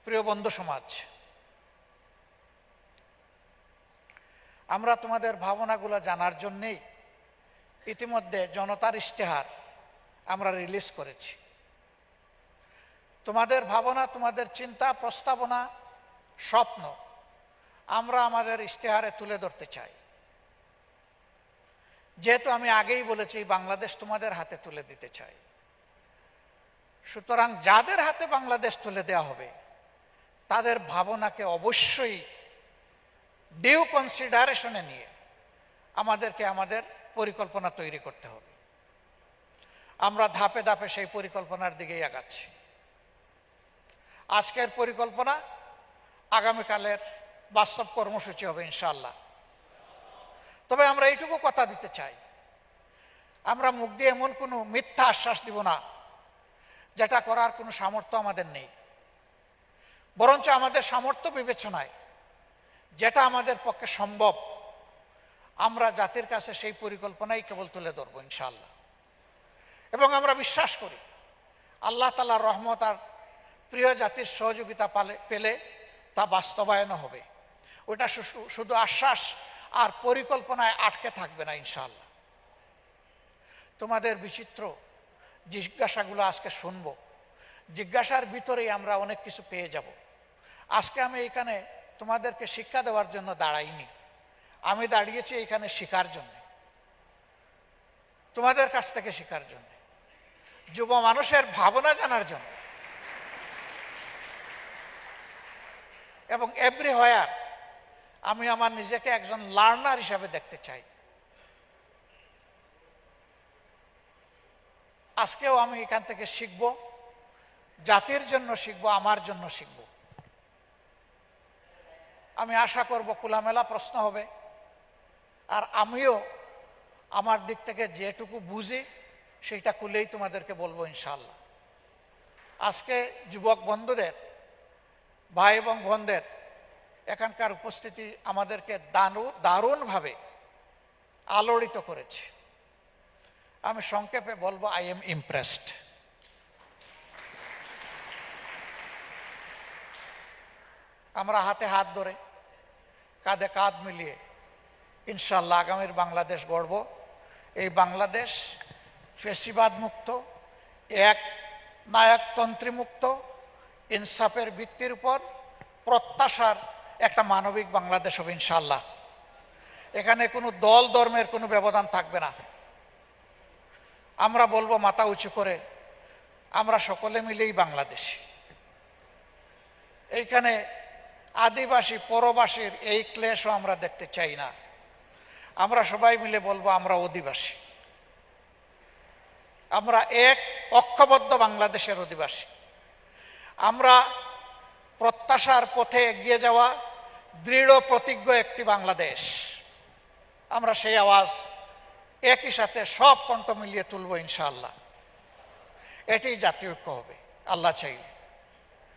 প্রিয় বন্ধু সমাজ, আমরা তোমাদের ভাবনাগুলো জানার জন্যেই ইতিমধ্যে জনতার ইশতেহার আমরা রিলিজ করেছি। তোমাদের ভাবনা, তোমাদের চিন্তা, প্রস্তাবনা, স্বপ্ন আমরা আমাদের ইশতেহারে তুলে ধরতে চাই। যেহেতু আমি আগেই বলেছি বাংলাদেশ তোমাদের হাতে তুলে দিতে চাই, সুতরাং যাদের হাতে বাংলাদেশ তুলে দেওয়া হবে তাদের ভাবনাকে অবশ্যই ডিউ কনসিডারেশনে নিয়ে আমাদেরকে আমাদের পরিকল্পনা তৈরি করতে হবে। আমরা ধাপে ধাপে সেই পরিকল্পনার দিকেই আগাচ্ছি। আজকের পরিকল্পনা আগামীকালের বাস্তব কর্মসূচি হবে ইনশাআল্লাহ। তবে আমরা এইটুকু কথা দিতে চাই, আমরা মুখ দিয়ে এমন কোনো মিথ্যা আশ্বাস দিব না যেটা করার কোনো সামর্থ্য আমাদের নেই। বরঞ্চ আমাদের সামর্থ্য বিবেচনায় যেটা আমাদের পক্ষে সম্ভব আমরা জাতির কাছে সেই পরিকল্পনাই কেবল তুলে ধরবো ইনশাআল্লাহ। এবং আমরা বিশ্বাস করি আল্লাহ তাআলার রহমত আর প্রিয় জাতির সহযোগিতা পেলে তা বাস্তবায়ন হবে। ওটা শুধু আশ্বাস আর পরিকল্পনায় আটকে থাকবে না ইনশাআল্লাহ। তোমাদের বিচিত্র জিজ্ঞাসাগুলো আজকে শুনব, জিজ্ঞাসার ভিতরেই আমরা অনেক কিছু পেয়ে যাব। আজকে আমি এখানে তোমাদেরকে শিক্ষা দেওয়ার জন্য দাঁড়াইনি, আমি দাঁড়িয়েছি এখানে শেখার জন্য, তোমাদের কাছ থেকে শেখার জন্য, যুব মানুষের ভাবনা জানার জন্য। এবং এভরিহোয়ার আমি আমার নিজেকে একজন লার্নার হিসাবে দেখতে চাই। আজকেও আমি এখান থেকে শিখব, জাতির জন্য শিখব, আমার জন্য শিখব। আমি আশা করব খোলামেলা প্রশ্ন হবে, আর আমিও আমার দিক থেকে যেটুকু বুঝি সেইটা খুলেই তোমাদেরকে বলবো ইনশাআল্লাহ। আজকে যুবক বন্ধুদের, ভাই এবং বোনদের এখানকার উপস্থিতি আমাদেরকে দারুণভাবে আলোড়িত করেছে। আমি সংক্ষেপে বলবো, আই এম ইমপ্রেসড। আমরা হাতে হাত ধরে, কাঁধে কাঁধ মিলিয়ে ইনশাআল্লাহ আগামীর বাংলাদেশ গড়ব। এই বাংলাদেশ ফ্যাসিবাদ মুক্ত, এক নায়কতন্ত্রী মুক্ত, ইনসাফের ভিত্তির উপর প্রত্যাশার একটা মানবিক বাংলাদেশ হবে ইনশাআল্লাহ। এখানে কোনো দল ধর্মের কোনো ব্যবধান থাকবে না। আমরা বলবো মাথা উঁচু করে, আমরা সকলে মিলেই বাংলাদেশী। এইখানে আদিবাসী পরবাসীর এই ক্লেশও আমরা দেখতে চাই না। আমরা সবাই মিলে বলবো আমরা অধিবাসী, আমরা এক ঐক্যবদ্ধ বাংলাদেশের অধিবাসী। আমরা প্রত্যাশার পথে এগিয়ে যাওয়া দৃঢ় প্রতিজ্ঞ একটি বাংলাদেশ। আমরা সেই আওয়াজ একই সাথে সব কণ্ঠ মিলিয়ে তুলব ইনশাআল্লাহ। এটাই জাতীয় ঐক্য হবে আল্লাহ চাইলে।